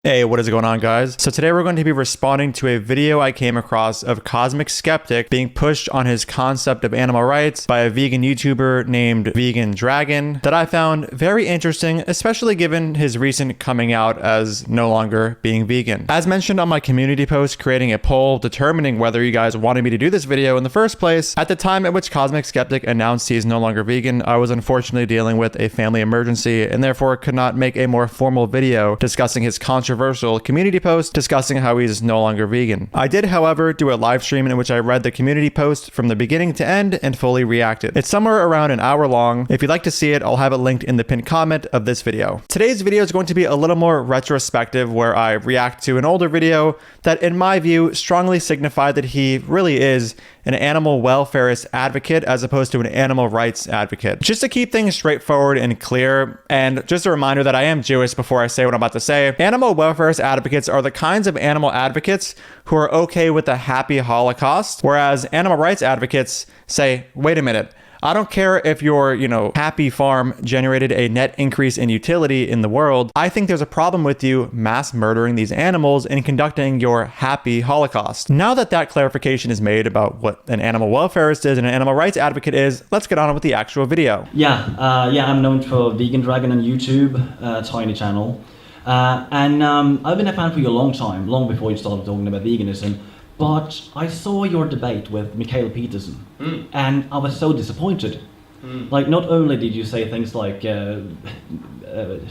Hey, what is going on, guys? So today we're going to be responding to a video I came across of Cosmic Skeptic being pushed on his concept of animal rights by a vegan YouTuber named Vegan Dragon that I found very interesting, especially given his recent coming out as no longer being vegan. As mentioned on my community post creating a poll determining whether you guys wanted me to do this video in the first place, at the time at which Cosmic Skeptic announced he is no longer vegan, I was unfortunately dealing with a family emergency and therefore could not make a more formal video discussing his controversial community post discussing how he's no longer vegan. I did, however, do a live stream in which I read the community post from the beginning to end and fully reacted. It's somewhere around an hour long. If you'd like to see it, I'll have it linked in the pinned comment of this video. Today's video is going to be a little more retrospective, where I react to an older video that, in my view, strongly signified that he really is an animal welfareist advocate as opposed to an animal rights advocate. Just to keep things straightforward and clear, and just a reminder that I am Jewish before I say what I'm about to say, animal welfareist advocates are the kinds of animal advocates who are okay with a happy Holocaust, whereas animal rights advocates say, wait a minute, I don't care if your, happy farm generated a net increase in utility in the world. I think there's a problem with you mass murdering these animals and conducting your happy Holocaust. Now that that clarification is made about what an animal welfarist is and an animal rights advocate is, let's get on with the actual video. I'm known for Vegan Dragon on YouTube, tiny channel. I've been a fan for you a long time, long before you started talking about veganism. But I saw your debate with Michaela Peterson, and I was so disappointed. Like, not only did you say things like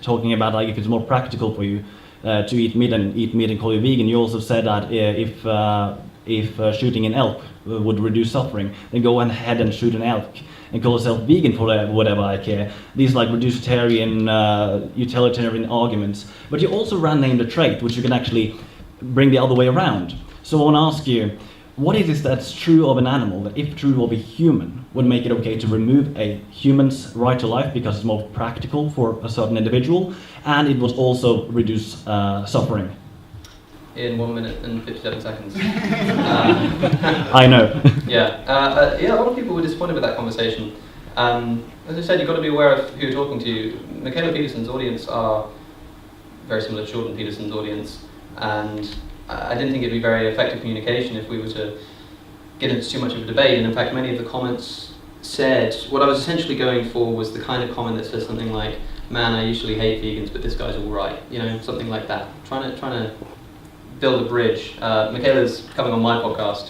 talking about like if it's more practical for you to eat meat and call you vegan, you also said that if shooting an elk would reduce suffering, then go ahead and shoot an elk and call yourself vegan for whatever I care. These like reducitarian, utilitarian arguments. But you also named a trait which you can actually bring the other way around. So I want to ask you, what is it that's true of an animal that, if true of a human, would make it okay to remove a human's right to life because it's more practical for a certain individual, and it would also reduce suffering? In 1 minute and 57 seconds. I know. A lot of people were disappointed with that conversation. As I said, you've got to be aware of who you're talking to. Michaela Peterson's audience are very similar to Jordan Peterson's audience, and I didn't think it'd be very effective communication if we were to get into too much of a debate. And in fact, many of the comments said, what I was essentially going for was the kind of comment that says something like, man, I usually hate vegans, but this guy's all right. Something like that. Trying to build a bridge. Michaela's coming on my podcast,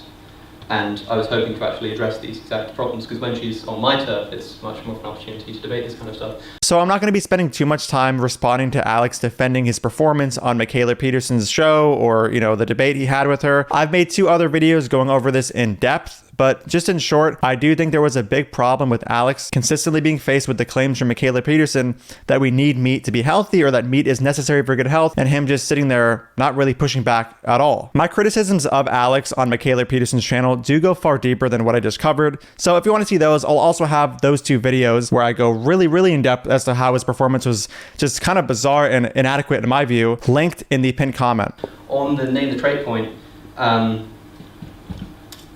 and I was hoping to actually address these exact problems, because when she's on my turf, it's much more of an opportunity to debate this kind of stuff. So I'm not going to be spending too much time responding to Alex defending his performance on Michaela Peterson's show or, the debate he had with her. I've made 2 other videos going over this in depth. But just in short, I do think there was a big problem with Alex consistently being faced with the claims from Michaela Peterson that we need meat to be healthy or that meat is necessary for good health, and him just sitting there not really pushing back at all. My criticisms of Alex on Michaela Peterson's channel do go far deeper than what I just covered. So if you want to see those, I'll also have those 2 videos where I go really, really in depth as to how his performance was just kind of bizarre and inadequate in my view, linked in the pinned comment. On the name the trait point,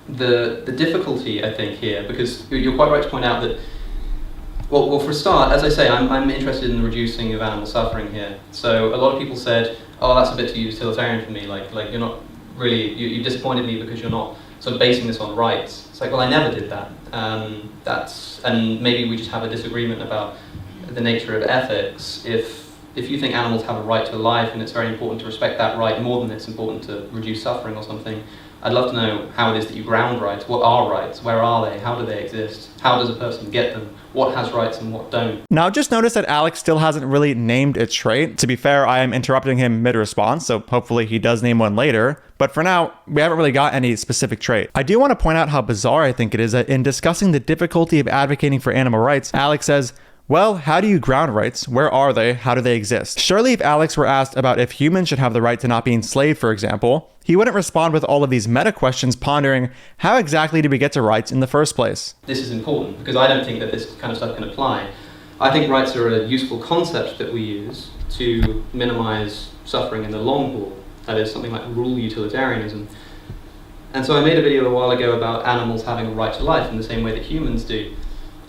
the difficulty, I think, here, because you're quite right to point out that, well, for a start, as I say, I'm interested in the reducing of animal suffering here. So a lot of people said, oh, that's a bit too utilitarian for me, like you're not really, you disappointed me because you're not sort of basing this on rights. It's like, well, I never did that. And maybe we just have a disagreement about the nature of ethics. If you think animals have a right to life and it's very important to respect that right more than it's important to reduce suffering or something, I'd love to know how it is that you ground rights. What are rights? Where are they? How do they exist? How does a person get them? What has rights and what don't? Now, just notice that Alex still hasn't really named a trait. To be fair, I am interrupting him mid-response, so hopefully he does name one later. But for now, we haven't really got any specific trait. I do want to point out how bizarre I think it is that in discussing the difficulty of advocating for animal rights, Alex says, well, how do you ground rights? Where are they? How do they exist? Surely if Alex were asked about if humans should have the right to not be enslaved, for example, he wouldn't respond with all of these meta questions pondering how exactly did we get to rights in the first place? This is important because I don't think that this kind of stuff can apply. I think rights are a useful concept that we use to minimize suffering in the long haul. That is something like rural utilitarianism. And so I made a video a while ago about animals having a right to life in the same way that humans do.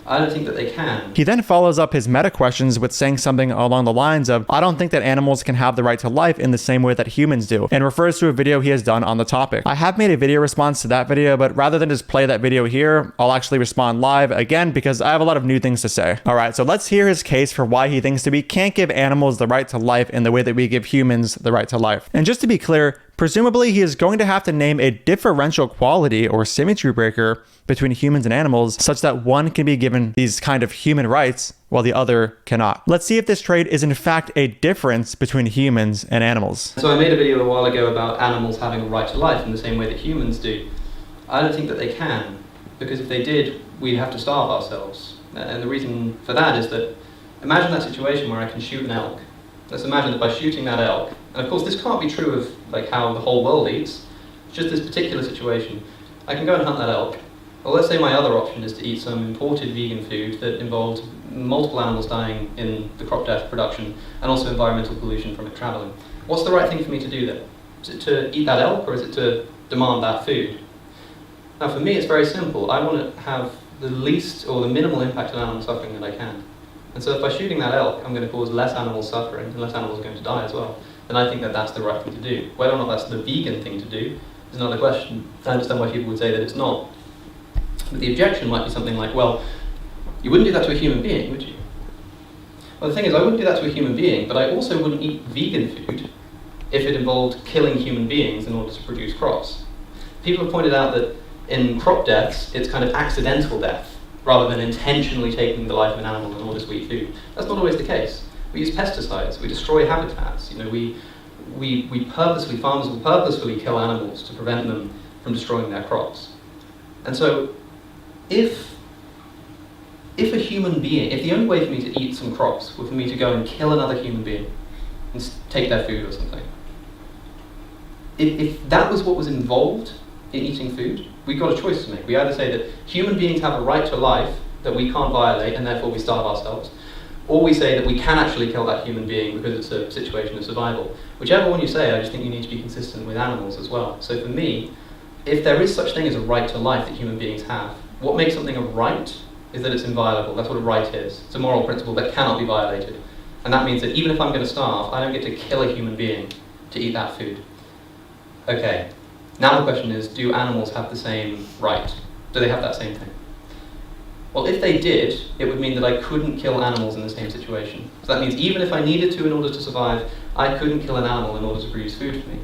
I don't think that they can. He then follows up his meta questions with saying something along the lines of, I don't think that animals can have the right to life in the same way that humans do, and refers to a video he has done on the topic. I have made a video response to that video, but rather than just play that video here, I'll actually respond live again because I have a lot of new things to say. All right, so let's hear his case for why he thinks that we can't give animals the right to life in the way that we give humans the right to life. And just to be clear, presumably he is going to have to name a differential quality or symmetry breaker between humans and animals such that one can be given these kind of human rights while the other cannot. Let's see if this trait is in fact a difference between humans and animals. So I made a video a while ago about animals having a right to life in the same way that humans do. I don't think that they can, because if they did, we'd have to starve ourselves. And the reason for that is that, imagine that situation where I can shoot an elk. Let's imagine that by shooting that elk, and of course this can't be true of like how the whole world eats, it's just this particular situation. I can go and hunt that elk. Well, let's say my other option is to eat some imported vegan food that involves multiple animals dying in the crop death production and also environmental pollution from it traveling. What's the right thing for me to do then? Is it to eat that elk or is it to demand that food? Now for me it's very simple. I want to have the least or the minimal impact on animal suffering that I can. And so if by shooting that elk I'm going to cause less animal suffering and less animals are going to die as well, then I think that that's the right thing to do. Whether or not that's the vegan thing to do is another question. I understand why people would say that it's not. But the objection might be something like, well, you wouldn't do that to a human being, would you? Well, the thing is, I wouldn't do that to a human being, but I also wouldn't eat vegan food if it involved killing human beings in order to produce crops. People have pointed out that in crop deaths, it's kind of accidental death, rather than intentionally taking the life of an animal in order to eat food. That's not always the case. We use pesticides, we destroy habitats, farmers will purposefully kill animals to prevent them from destroying their crops. And so, if a human being, if the only way for me to eat some crops were for me to go and kill another human being and take their food or something, if that was what was involved in eating food, we've got a choice to make. We either say that human beings have a right to life that we can't violate and therefore we starve ourselves, or we say that we can actually kill that human being because it's a situation of survival. Whichever one you say, I just think you need to be consistent with animals as well. So for me, if there is such thing as a right to life that human beings have, what makes something a right is that it's inviolable. That's what a right is. It's a moral principle that cannot be violated. And that means that even if I'm going to starve, I don't get to kill a human being to eat that food. Okay, now the question is, do animals have the same right? Do they have that same thing? Well, if they did, it would mean that I couldn't kill animals in the same situation. So that means even if I needed to in order to survive, I couldn't kill an animal in order to produce food for me.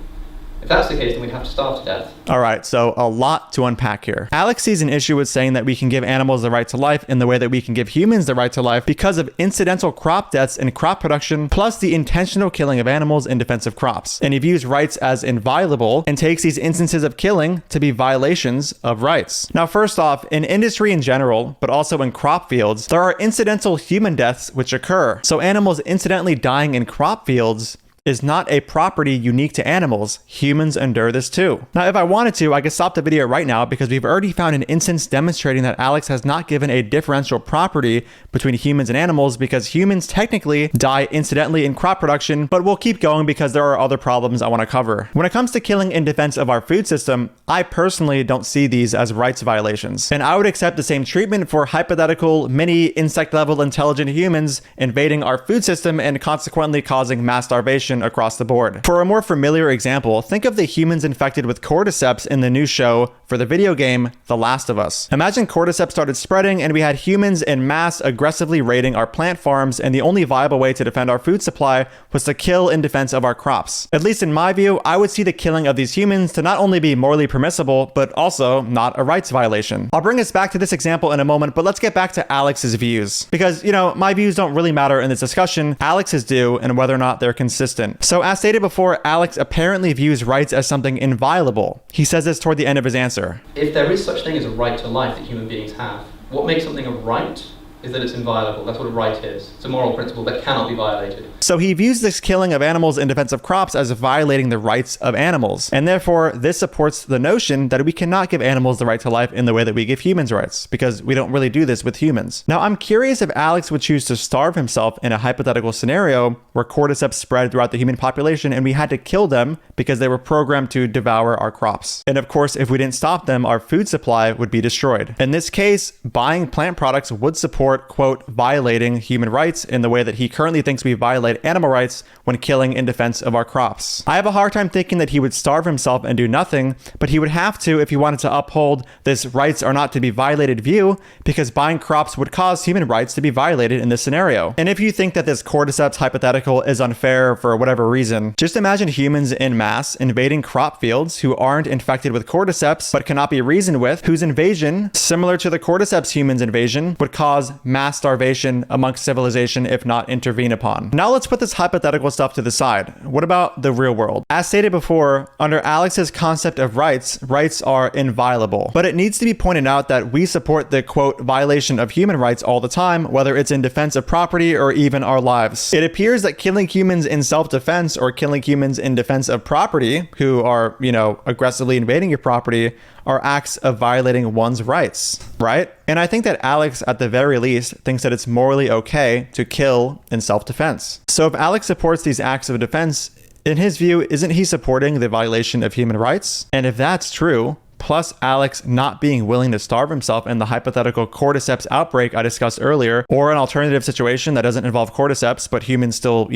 If that's the case, then we'd have to starve to death. All right, so a lot to unpack here. Alex sees an issue with saying that we can give animals the right to life in the way that we can give humans the right to life because of incidental crop deaths and crop production, plus the intentional killing of animals in defense of crops. And he views rights as inviolable and takes these instances of killing to be violations of rights. Now, first off, in industry in general, but also in crop fields, there are incidental human deaths which occur. So animals incidentally dying in crop fields is not a property unique to animals. Humans endure this too. Now, if I wanted to, I could stop the video right now because we've already found an instance demonstrating that Alex has not given a differential property between humans and animals because humans technically die incidentally in crop production, but we'll keep going because there are other problems I want to cover. When it comes to killing in defense of our food system, I personally don't see these as rights violations. And I would accept the same treatment for hypothetical mini insect level intelligent humans invading our food system and consequently causing mass starvation across the board. For a more familiar example, think of the humans infected with cordyceps in the new show for the video game The Last of Us. Imagine cordyceps started spreading and we had humans en masse aggressively raiding our plant farms, and the only viable way to defend our food supply was to kill in defense of our crops. At least in my view, I would see the killing of these humans to not only be morally permissible, but also not a rights violation. I'll bring us back to this example in a moment, but let's get back to Alex's views. Because, my views don't really matter in this discussion, Alex's do, and whether or not they're consistent. So as stated before, Alex apparently views rights as something inviolable. He says this toward the end of his answer. If there is such thing as a right to life that human beings have, what makes something a right is that it's inviolable. That's what a right is. It's a moral principle that cannot be violated. So he views this killing of animals in defense of crops as violating the rights of animals. And therefore, this supports the notion that we cannot give animals the right to life in the way that we give humans rights, because we don't really do this with humans. Now, I'm curious if Alex would choose to starve himself in a hypothetical scenario where cordyceps spread throughout the human population and we had to kill them because they were programmed to devour our crops. And of course, if we didn't stop them, our food supply would be destroyed. In this case, buying plant products would support, quote, violating human rights in the way that he currently thinks we violate animal rights when killing in defense of our crops. I have a hard time thinking that he would starve himself and do nothing, but he would have to if he wanted to uphold this rights are not to be violated view, because buying crops would cause human rights to be violated in this scenario. And if you think that this cordyceps hypothetical is unfair for whatever reason, just imagine humans in mass invading crop fields who aren't infected with cordyceps but cannot be reasoned with, whose invasion, similar to the cordyceps humans invasion, would cause mass starvation amongst civilization if not intervened upon. Now let's put this hypothetical stuff to the side. What about the real world? As stated before, under Alex's concept of rights, rights are inviolable. But it needs to be pointed out that we support the, quote, violation of human rights all the time, whether it's in defense of property or even our lives. It appears that killing humans in self-defense or killing humans in defense of property, who are, aggressively invading your property, are acts of violating one's rights, right? And I think that Alex, at the very least, thinks that it's morally okay to kill in self-defense. So if Alex supports these acts of defense, in his view, isn't he supporting the violation of human rights? And if that's true, plus Alex not being willing to starve himself in the hypothetical cordyceps outbreak I discussed earlier, or an alternative situation that doesn't involve cordyceps, but humans still,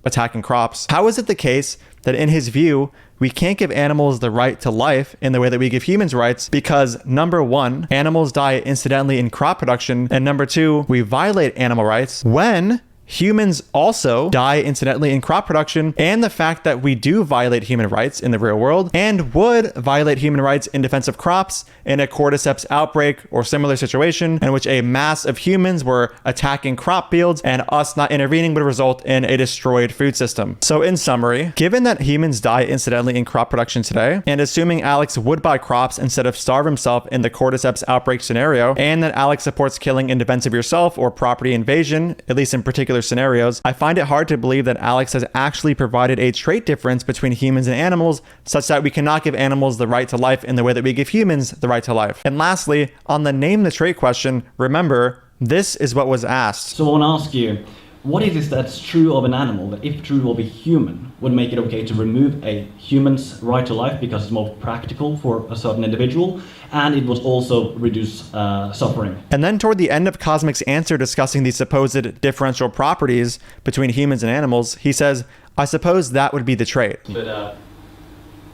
attacking crops, how is it the case that in his view, we can't give animals the right to life in the way that we give humans rights because, number one, animals die incidentally in crop production, and number two, we violate animal rights when humans also die incidentally in crop production, and the fact that we do violate human rights in the real world and would violate human rights in defense of crops in a cordyceps outbreak or similar situation in which a mass of humans were attacking crop fields and us not intervening would result in a destroyed food system. So in summary, given that humans die incidentally in crop production today, and assuming Alex would buy crops instead of starve himself in the cordyceps outbreak scenario, and that Alex supports killing in defense of yourself or property invasion, at least in particular scenarios, I find it hard to believe that Alex has actually provided a trait difference between humans and animals such that we cannot give animals the right to life in the way that we give humans the right to life. And lastly, on the name the trait question, remember, this is what was asked. So I want to ask you, what is it that's true of an animal that, if true of a human, would make it okay to remove a human's right to life because it's more practical for a certain individual, and it would also reduce suffering? And then toward the end of Cosmic's answer discussing the supposed differential properties between humans and animals, he says, I suppose that would be the trait. But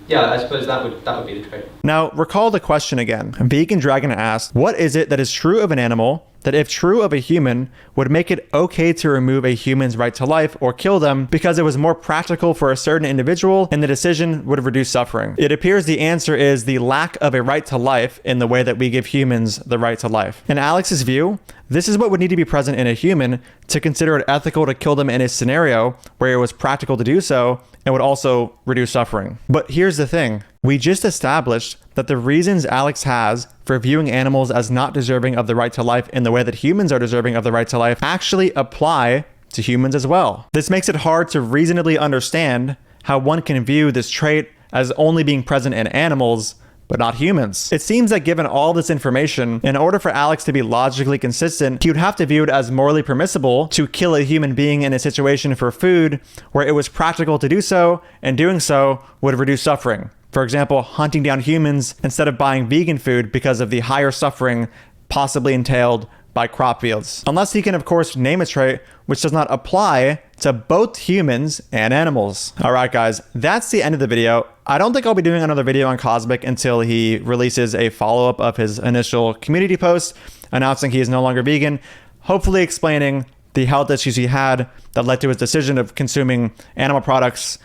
yeah, I suppose that would be the trait. Now, recall the question again. Vegan Dragon asked, what is it that is true of an animal that, if true of a human, would make it okay to remove a human's right to life or kill them because it was more practical for a certain individual and the decision would reduce suffering? It appears the answer is the lack of a right to life in the way that we give humans the right to life. In Alex's view, this is what would need to be present in a human to consider it ethical to kill them in a scenario where it was practical to do so and would also reduce suffering. But here's the thing. We just established that the reasons Alex has for viewing animals as not deserving of the right to life in the way that humans are deserving of the right to life actually apply to humans as well. This makes it hard to reasonably understand how one can view this trait as only being present in animals but not humans. It seems that given all this information, in order for Alex to be logically consistent, he would have to view it as morally permissible to kill a human being in a situation for food where it was practical to do so, and doing so would reduce suffering. For example, hunting down humans instead of buying vegan food because of the higher suffering possibly entailed by crop fields. Unless he can, of course, name a trait which does not apply to both humans and animals. All right, guys, that's the end of the video. I don't think I'll be doing another video on Cosmic until he releases a follow-up of his initial community post announcing he is no longer vegan, hopefully explaining the health issues he had that led to his decision of consuming animal products,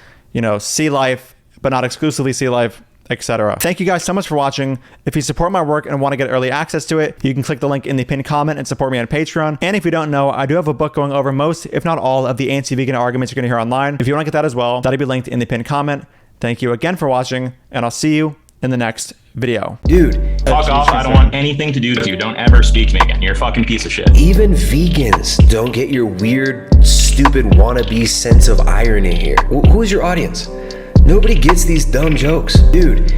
sea life, but not exclusively sea life, etc. Thank you guys so much for watching. If you support my work and want to get early access to it, you can click the link in the pinned comment and support me on Patreon. And if you don't know, I do have a book going over most, if not all, of the anti-vegan arguments you're going to hear online. If you want to get that as well, that'll be linked in the pinned comment. Thank you again for watching, and I'll see you in the next video. Dude, Fuck off. I don't want anything to do with you. Don't ever speak to me again. You're a fucking piece of shit. Even vegans don't get your weird, stupid wannabe sense of irony here. Who's your audience? Nobody gets these dumb jokes. Dude,